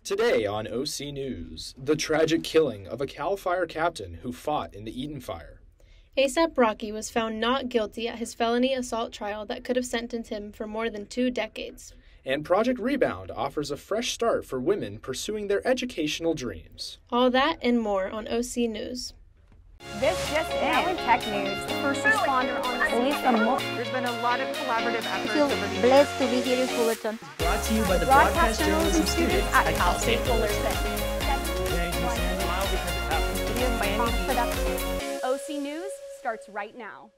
Today on OC News, the tragic killing of a CAL FIRE captain who fought in the Eaton fire. ASAP Rocky was found not guilty at his felony assault trial that could have sentenced him for more than 2 decades. And Project Rebound offers a fresh start for women pursuing their educational dreams. All that and more on OC News. This just in tech news. The first responder on police. There's been a lot of collaborative efforts feel over the years. blessed to be here in Fullerton. Brought to you by the Broadcast Journalism students at Cal State Fullerton. OC News starts right now.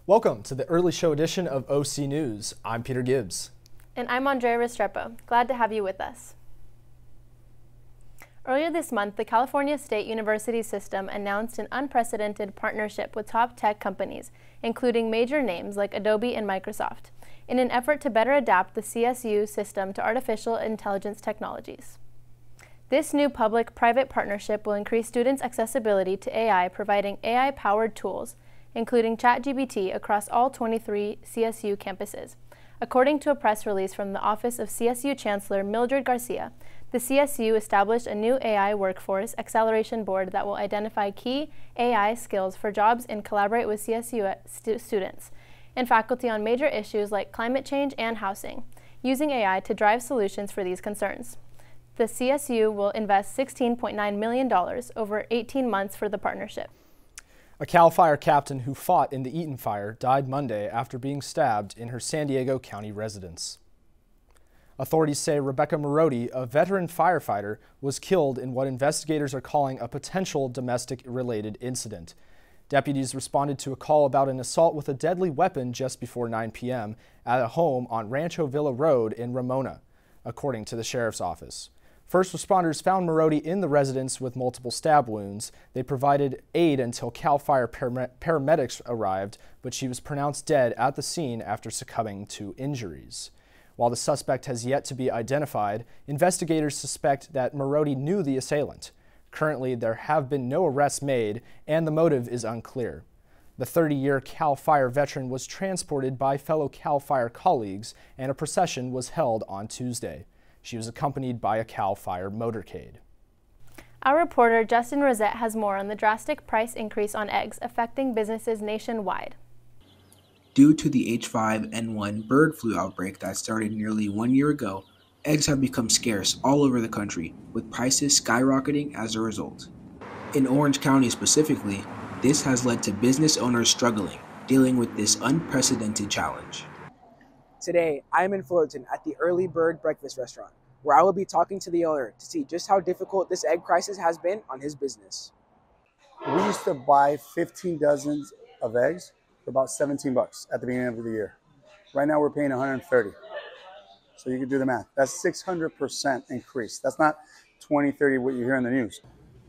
Welcome to the early show edition of OC News. I'm Peter Gibbs. And I'm Andrea Restrepo. Glad to have you with us. Earlier this month, the California State University system announced an unprecedented partnership with top tech companies, including major names like Adobe and Microsoft, in an effort to better adapt the CSU system to artificial intelligence technologies. This new public-private partnership will increase students' accessibility to AI, providing AI-powered tools, including ChatGPT, across all 23 CSU campuses. According to a press release from the Office of CSU Chancellor Mildred Garcia, the CSU established a new AI workforce acceleration board that will identify key AI skills for jobs and collaborate with CSU students and faculty on major issues like climate change and housing, using AI to drive solutions for these concerns. The CSU will invest $16.9 million over 18 months for the partnership. A CAL FIRE captain who fought in the Eaton fire died Monday after being stabbed in her San Diego County residence. Authorities say Rebecca Marodi, a veteran firefighter, was killed in what investigators are calling a potential domestic-related incident. Deputies responded to a call about an assault with a deadly weapon just before 9 p.m. at a home on Rancho Villa Road in Ramona, according to the sheriff's office. First responders found Marodi in the residence with multiple stab wounds. They provided aid until CAL FIRE paramedics arrived, but she was pronounced dead at the scene after succumbing to injuries. While the suspect has yet to be identified, investigators suspect that Marodi knew the assailant. Currently, there have been no arrests made, and the motive is unclear. The 30-year CAL FIRE veteran was transported by fellow CAL FIRE colleagues, and a procession was held on Tuesday. She was accompanied by a CAL FIRE motorcade. Our reporter Justin Rosette has more on the drastic price increase on eggs affecting businesses nationwide. Due to the H5N1 bird flu outbreak that started nearly 1 year ago, eggs have become scarce all over the country, with prices skyrocketing as a result. In Orange County specifically, this has led to business owners struggling, dealing with this unprecedented challenge. Today, I'm in Fullerton at the Early Bird Breakfast Restaurant, where I will be talking to the owner to see just how difficult this egg crisis has been on his business. We used to buy 15 dozens of eggs for about $17 at the beginning of the year. Right now we're paying $130. So you can do the math. That's 600% increase. That's not 20, 30 what you hear in the news.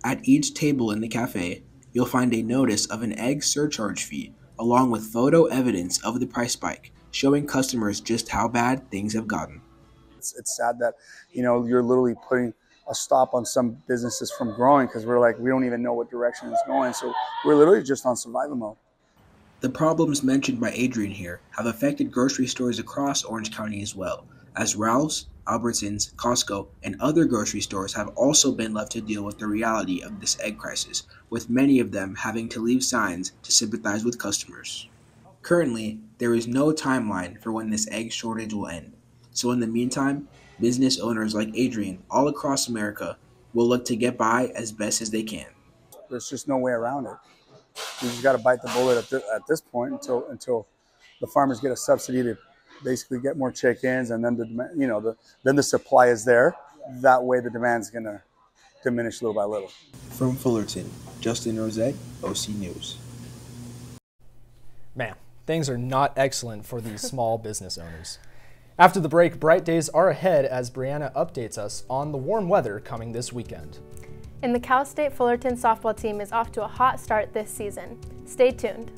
At each table in the cafe, you'll find a notice of an egg surcharge fee, along with photo evidence of the price spike, showing customers just how bad things have gotten. It's sad that, you're literally putting a stop on some businesses from growing because we don't even know what direction it's going. So we're literally just on survival mode. The problems mentioned by Adrian here have affected grocery stores across Orange County as well, as Ralph's, Albertsons, Costco, and other grocery stores have also been left to deal with the reality of this egg crisis, with many of them having to leave signs to sympathize with customers. Currently, there is no timeline for when this egg shortage will end. So in the meantime, business owners like Adrian all across America will look to get by as best as they can. There's just no way around it. You just got to bite the bullet at this point until the farmers get a subsidy to basically get more chickens, and then then the supply is there. That way, the demand's going to diminish little by little. From Fullerton, Justin Rosette, OC News. Man, things are not excellent for these small business owners. After the break, bright days are ahead as Brianna updates us on the warm weather coming this weekend. And the Cal State Fullerton softball team is off to a hot start this season. Stay tuned.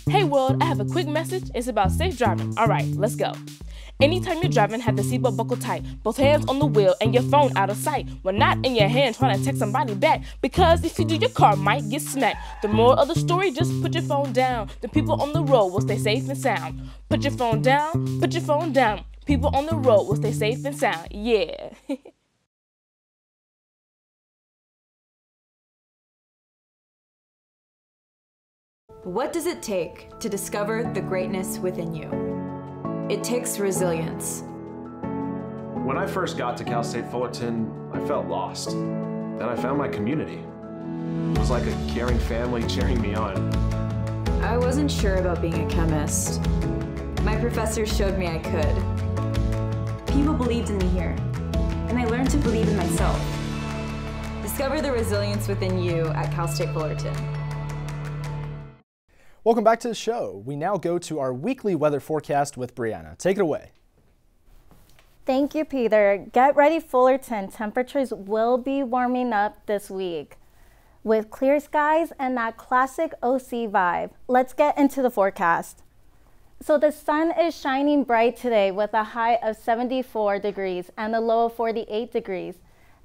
Hey world, I have a quick message. It's about safe driving. All right, let's go. Anytime you're driving, have the seatbelt buckled tight. Both hands on the wheel and your phone out of sight. When not in your hand trying to text somebody back. Because if you do, your car might get smacked. The moral of the story, just put your phone down. The people on the road will stay safe and sound. Put your phone down, put your phone down. People on the road will stay safe and sound. Yeah. What does it take to discover the greatness within you? It takes resilience. When I first got to Cal State Fullerton, I felt lost. Then I found my community. It was like a caring family cheering me on. I wasn't sure about being a chemist. My professors showed me I could. People believed in me here, and I learned to believe in myself. Discover the resilience within you at Cal State Fullerton. Welcome back to the show. We now go to our weekly weather forecast with Brianna. Take it away. Thank you, Peter. Get ready, Fullerton. Temperatures will be warming up this week with clear skies and that classic OC vibe. Let's get into the forecast. So the sun is shining bright today with a high of 74 degrees and a low of 48 degrees.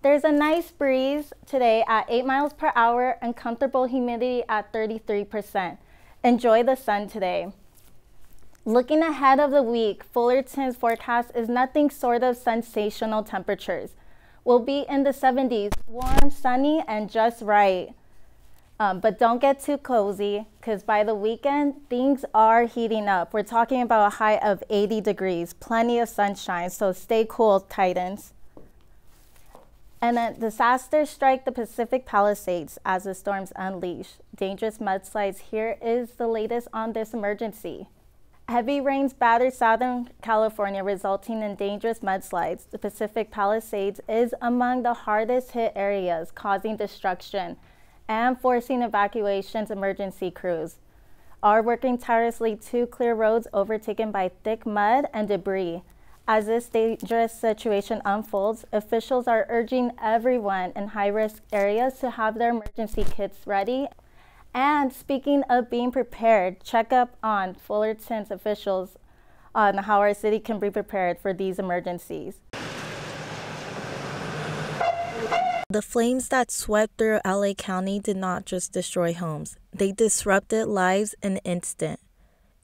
There's a nice breeze today at 8 miles per hour and comfortable humidity at 33%. Enjoy the sun today. Looking ahead of the week, Fullerton's forecast is nothing short of sensational temperatures. We'll be in the 70s, warm, sunny, and just right. But don't get too cozy, because by the weekend, things are heating up. We're talking about a high of 80 degrees, plenty of sunshine, so stay cool, Titans. And then disasters strike the Pacific Palisades as the storms unleash. Dangerous mudslides. Here is the latest on this emergency. Heavy rains battered Southern California, resulting in dangerous mudslides. The Pacific Palisades is among the hardest hit areas, causing destruction and forcing evacuations. Emergency crews are working tirelessly to clear roads overtaken by thick mud and debris. As this dangerous situation unfolds, officials are urging everyone in high-risk areas to have their emergency kits ready. And speaking of being prepared, check up on Fullerton's officials on how our city can be prepared for these emergencies. The flames that swept through LA County did not just destroy homes. They disrupted lives in an instant.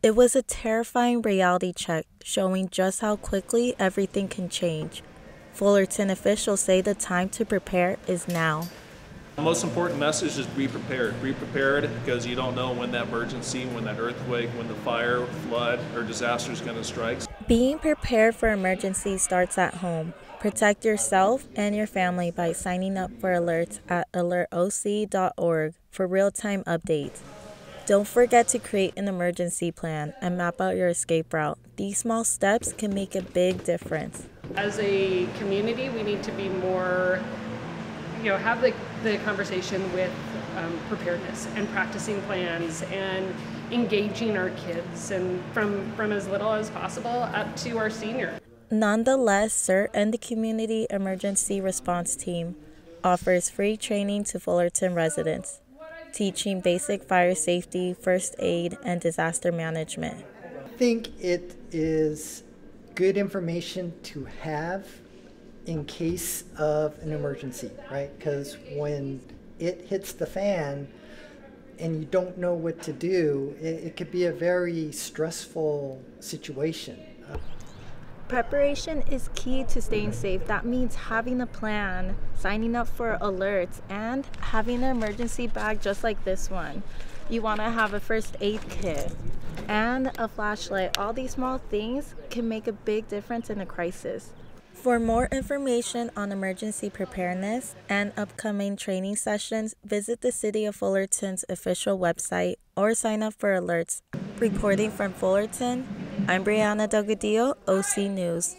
It was a terrifying reality check, showing just how quickly everything can change. Fullerton officials say the time to prepare is now. The most important message is be prepared. Be prepared because you don't know when that emergency, when that earthquake, when the fire, flood, or disaster is going to strike. Being prepared for emergencies starts at home. Protect yourself and your family by signing up for alerts at alertoc.org for real-time updates. Don't forget to create an emergency plan and map out your escape route. These small steps can make a big difference. As a community, we need to be more, have the conversation with preparedness and practicing plans and engaging our kids, and from as little as possible up to our seniors. Nonetheless, CERT and the Community Emergency Response Team offers free training to Fullerton residents, teaching basic fire safety, first aid, and disaster management. I think it is good information to have in case of an emergency, right? Because when it hits the fan and you don't know what to do, it could be a very stressful situation. Preparation is key to staying safe. That means having a plan, signing up for alerts, and having an emergency bag just like this one. You want to have a first aid kit and a flashlight. All these small things can make a big difference in a crisis. For more information on emergency preparedness and upcoming training sessions, visit the City of Fullerton's official website or sign up for alerts. Reporting from Fullerton, I'm Brianna Delgadillo, OC News.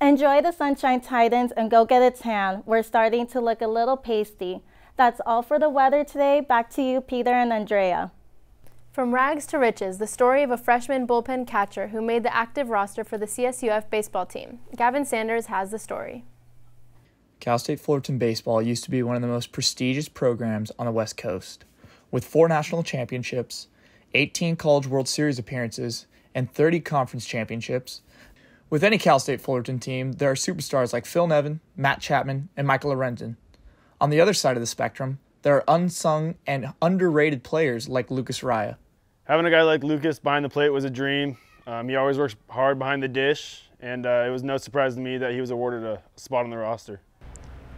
Enjoy the sunshine, Titans, and go get a tan. We're starting to look a little pasty. That's all for the weather today. Back to you, Peter and Andrea. From rags to riches, the story of a freshman bullpen catcher who made the active roster for the CSUF baseball team. Gavin Sanders has the story. Cal State Fullerton baseball used to be one of the most prestigious programs on the West Coast. with 4 national championships, 18 College World Series appearances, and 30 conference championships. With any Cal State Fullerton team, there are superstars like Phil Nevin, Matt Chapman, and Michael Lorenzen. On the other side of the spectrum, there are unsung and underrated players like Lucas Raya. Having a guy like Lucas behind the plate was a dream. He always works hard behind the dish, and it was no surprise to me that he was awarded a spot on the roster.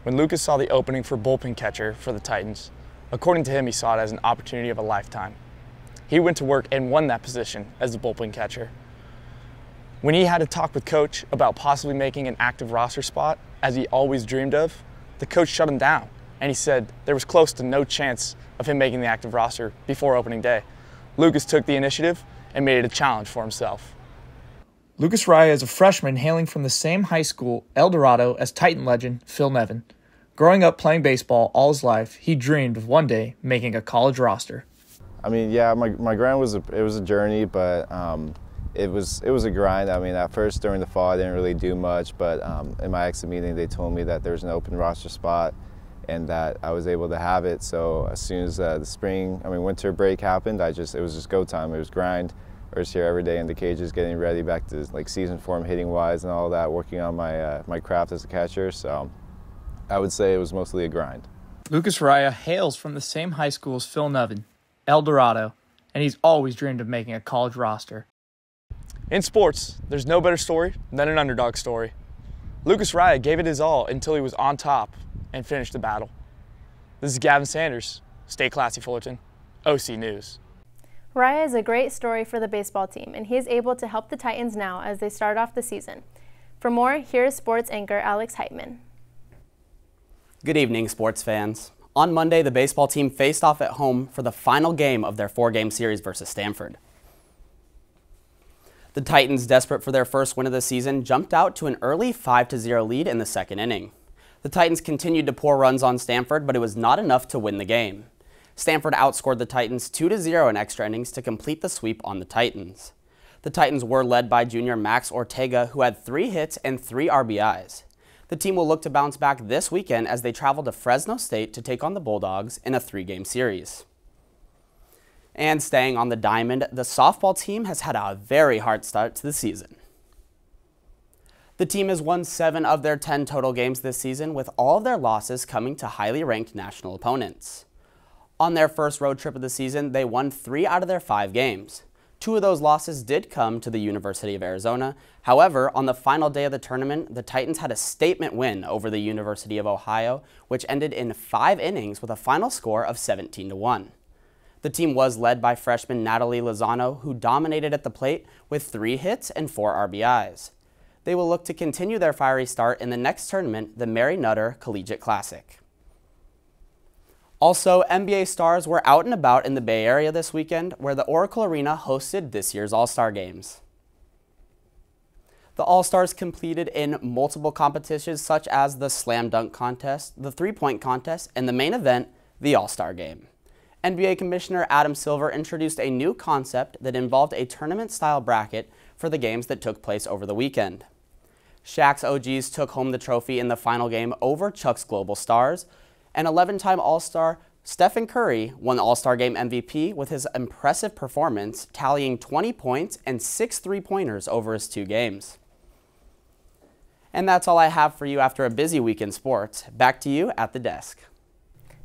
When Lucas saw the opening for bullpen catcher for the Titans, according to him, he saw it as an opportunity of a lifetime. He went to work and won that position as the bullpen catcher. When he had to talk with Coach about possibly making an active roster spot, as he always dreamed of, the coach shut him down, and he said there was close to no chance of him making the active roster before opening day. Lucas took the initiative and made it a challenge for himself. Lucas Raya is a freshman hailing from the same high school, El Dorado, as Titan legend Phil Nevin. Growing up playing baseball all his life, he dreamed of one day making a college roster. I mean, yeah, my grind was a journey, but it was a grind. I mean, at first during the fall, I didn't really do much, but in my exit meeting, they told me that there's an open roster spot and that I was able to have it. So as soon as the winter break happened, it was just go time. It was grind. I was here every day in the cages, getting ready back to like season form, hitting wise and all that, working on my craft as a catcher. So I would say it was mostly a grind. Lucas Raya hails from the same high school as Phil Nevin, El Dorado, and he's always dreamed of making a college roster. In sports, there's no better story than an underdog story. Lucas Raya gave it his all until he was on top and finished the battle. This is Gavin Sanders. Stay classy, Fullerton. OC News. Raya is a great story for the baseball team, and he is able to help the Titans now as they start off the season. For more, here is sports anchor Alex Heitman. Good evening, sports fans. On Monday, the baseball team faced off at home for the final game of their 4-game series versus Stanford. The Titans, desperate for their first win of the season, jumped out to an early 5-0 lead in the second inning. The Titans continued to pour runs on Stanford, but it was not enough to win the game. Stanford outscored the Titans 2-0 in extra innings to complete the sweep on the Titans. The Titans were led by junior Max Ortega, who had 3 hits and 3 RBIs. The team will look to bounce back this weekend as they travel to Fresno State to take on the Bulldogs in a 3-game series. And staying on the diamond, the softball team has had a very hard start to the season. The team has won 7 of their 10 total games this season, with all of their losses coming to highly ranked national opponents. On their first road trip of the season, they won 3 out of their 5 games. 2 of those losses did come to the University of Arizona. However, on the final day of the tournament, the Titans had a statement win over the University of Ohio, which ended in 5 innings with a final score of 17-1. The team was led by freshman Natalie Lozano, who dominated at the plate with 3 hits and 4 RBIs. They will look to continue their fiery start in the next tournament, the Mary Nutter Collegiate Classic. Also, NBA stars were out and about in the Bay Area this weekend, where the Oracle Arena hosted this year's All-Star Games. The All-Stars competed in multiple competitions such as the Slam Dunk Contest, the 3-point contest, and the main event, the All-Star Game. NBA Commissioner Adam Silver introduced a new concept that involved a tournament-style bracket for the games that took place over the weekend. Shaq's OGs took home the trophy in the final game over Chuck's Global Stars, and 11-time All-Star Stephen Curry won the All-Star Game MVP with his impressive performance, tallying 20 points and 6 3-pointers over his 2 games. And that's all I have for you after a busy week in sports. Back to you at the desk.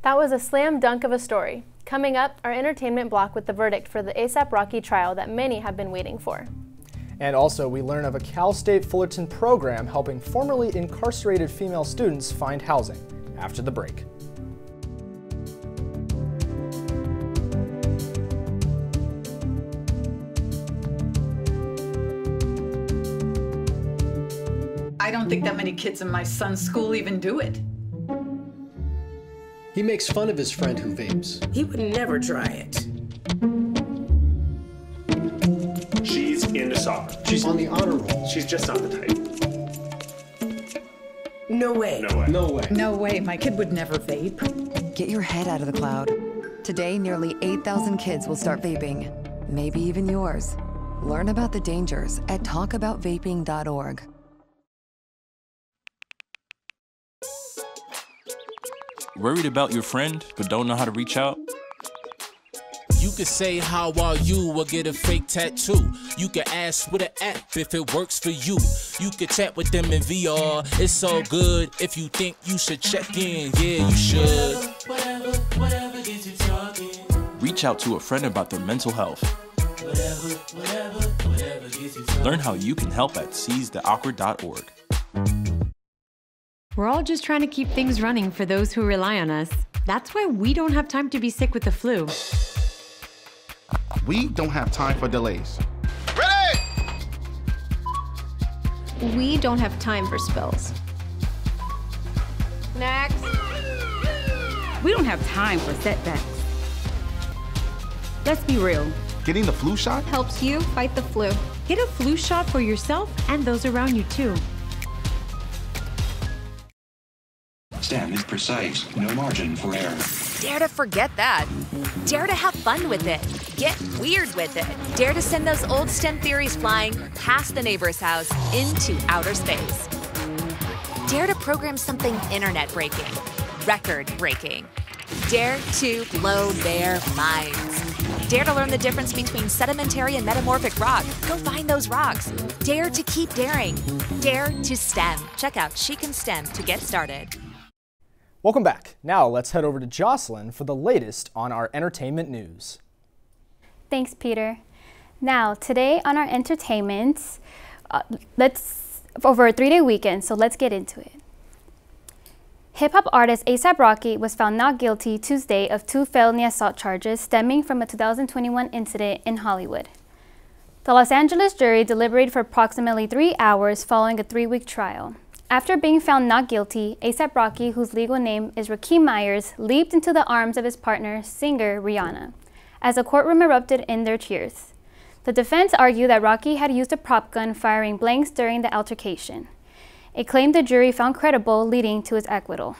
That was a slam dunk of a story. Coming up, our entertainment block with the verdict for the A$AP Rocky trial that many have been waiting for. And also, we learn of a Cal State Fullerton program helping formerly incarcerated female students find housing. After the break. I don't think that many kids in my son's school even do it. He makes fun of his friend who vapes. He would never try it. She's into soccer. She's on the honor roll. She's just not the type. No way. No way. No way. No way, my kid would never vape. Get your head out of the cloud. Today, nearly 8,000 kids will start vaping. Maybe even yours. Learn about the dangers at talkaboutvaping.org. Worried about your friend but don't know how to reach out? You could say how are you or get a fake tattoo. You could ask with an app if it works for you. You could chat with them in VR. It's all good if you think you should check in. Yeah, you should. Whatever gets you talking. Reach out to a friend about their mental health. Whatever gets you talking. Learn how you can help at seizetheawkward.org. We're all just trying to keep things running for those who rely on us. That's why we don't have time to be sick with the flu. We don't have time for delays. We don't have time for spills. Next. We don't have time for setbacks. Let's be real. Getting the flu shot helps you fight the flu. Get a flu shot for yourself and those around you too. STEM is precise, no margin for error. Dare to forget that. Dare to have fun with it. Get weird with it. Dare to send those old STEM theories flying past the neighbor's house into outer space. Dare to program something internet-breaking, record-breaking. Dare to blow their minds. Dare to learn the difference between sedimentary and metamorphic rock. Go find those rocks. Dare to keep daring. Dare to STEM. Check out She Can STEM to get started. Welcome back. Now let's head over to Jocelyn for the latest on our entertainment news. Thanks, Peter. Now, today on our entertainment, over a 3-day weekend, so let's get into it. Hip-hop artist A$AP Rocky was found not guilty Tuesday of 2 felony assault charges stemming from a 2021 incident in Hollywood. The Los Angeles jury deliberated for approximately 3 hours following a 3-week trial. After being found not guilty, A$AP Rocky, whose legal name is Rakeem Myers, leaped into the arms of his partner, singer Rihanna, as the courtroom erupted in their cheers. The defense argued that Rocky had used a prop gun firing blanks during the altercation, a claim the jury found credible, leading to his acquittal.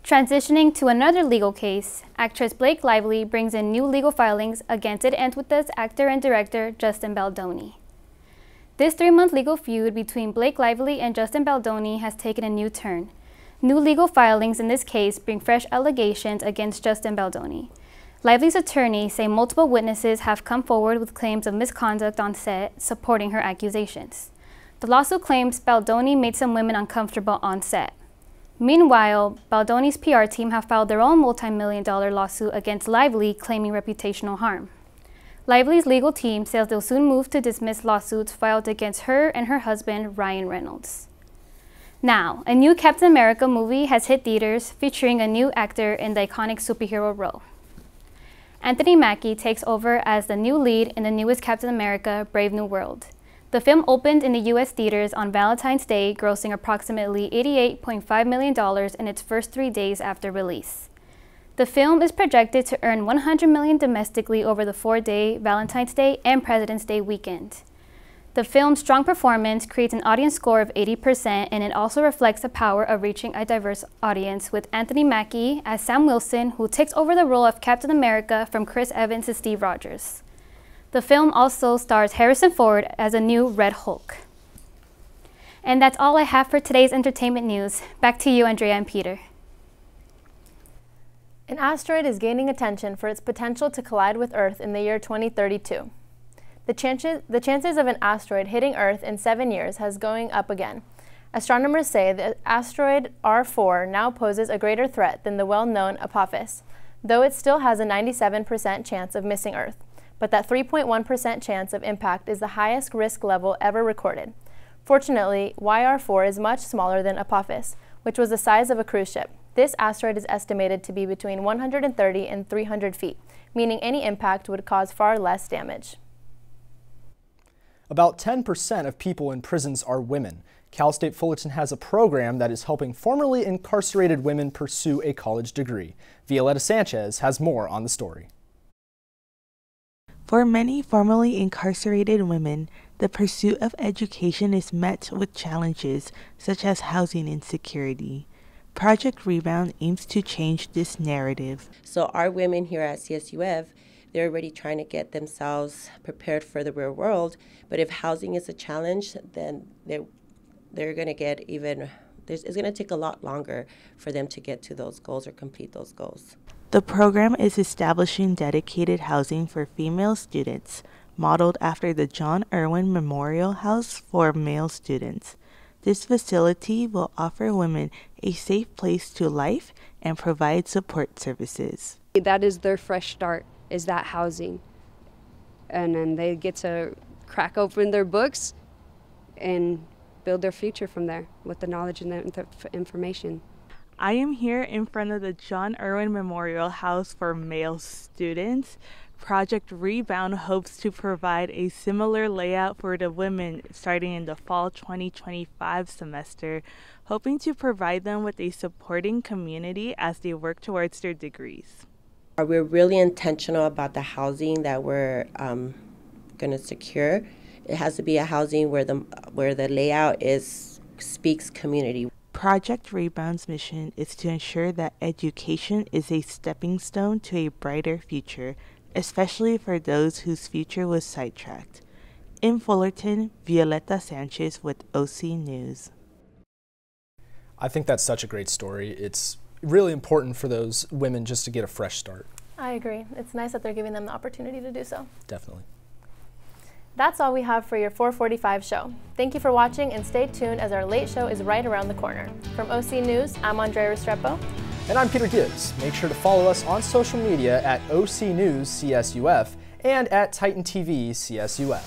Transitioning to another legal case, actress Blake Lively brings in new legal filings against It Ends With Us actor and director Justin Baldoni. This 3-month legal feud between Blake Lively and Justin Baldoni has taken a new turn. New legal filings in this case bring fresh allegations against Justin Baldoni. Lively's attorneys say multiple witnesses have come forward with claims of misconduct on set, supporting her accusations. The lawsuit claims Baldoni made some women uncomfortable on set. Meanwhile, Baldoni's PR team have filed their own multi-million-dollar lawsuit against Lively, claiming reputational harm. Lively's legal team says they'll soon move to dismiss lawsuits filed against her and her husband, Ryan Reynolds. Now, a new Captain America movie has hit theaters, featuring a new actor in the iconic superhero role. Anthony Mackie takes over as the new lead in the newest Captain America: Brave New World. The film opened in the U.S. theaters on Valentine's Day, grossing approximately $88.5 million in its first 3 days after release. The film is projected to earn $100 million domestically over the 4-day Valentine's Day and President's Day weekend. The film's strong performance creates an audience score of 80%, and it also reflects the power of reaching a diverse audience, with Anthony Mackie as Sam Wilson, who takes over the role of Captain America from Chris Evans to Steve Rogers. The film also stars Harrison Ford as a new Red Hulk. And that's all I have for today's entertainment news. Back to you, Andrea and Peter. An asteroid is gaining attention for its potential to collide with Earth in the year 2032. The chances of an asteroid hitting Earth in 7 years has going up again. Astronomers say the asteroid R4 now poses a greater threat than the well-known Apophis, though it still has a 97% chance of missing Earth. But that 3.1% chance of impact is the highest risk level ever recorded. Fortunately, YR4 is much smaller than Apophis, which was the size of a cruise ship. This asteroid is estimated to be between 130 and 300 feet, meaning any impact would cause far less damage. About 10% of people in prisons are women. Cal State Fullerton has a program that is helping formerly incarcerated women pursue a college degree. Violetta Sanchez has more on the story. For many formerly incarcerated women, the pursuit of education is met with challenges such as housing insecurity. Project Rebound aims to change this narrative. So our women here at CSUF, they're already trying to get themselves prepared for the real world, but if housing is a challenge, then they're going to get even, it's going to take a lot longer for them to get to those goals or complete those goals. The program is establishing dedicated housing for female students, modeled after the John Irwin Memorial House for male students. This facility will offer women a safe place to life and provide support services. That is their fresh start, is that housing. And then they get to crack open their books and build their future from there with the knowledge and the information. I am here in front of the John Irwin Memorial House for male students. Project Rebound hopes to provide a similar layout for the women starting in the fall 2025 semester, hoping to provide them with a supporting community as they work towards their degrees. We're really intentional about the housing that we're going to secure. It has to be a housing where the layout speaks community. Project Rebound's mission is to ensure that education is a stepping stone to a brighter future, especially for those whose future was sidetracked. In Fullerton, Violeta Sanchez with OC News. I think that's such a great story. It's really important for those women just to get a fresh start. I agree. It's nice that they're giving them the opportunity to do so. Definitely. That's all we have for your 445 show. Thank you for watching and stay tuned as our late show is right around the corner. From OC News, I'm Andrea Restrepo. And I'm Peter Gibbs. Make sure to follow us on social media at OC News CSUF and at Titan TV CSUF.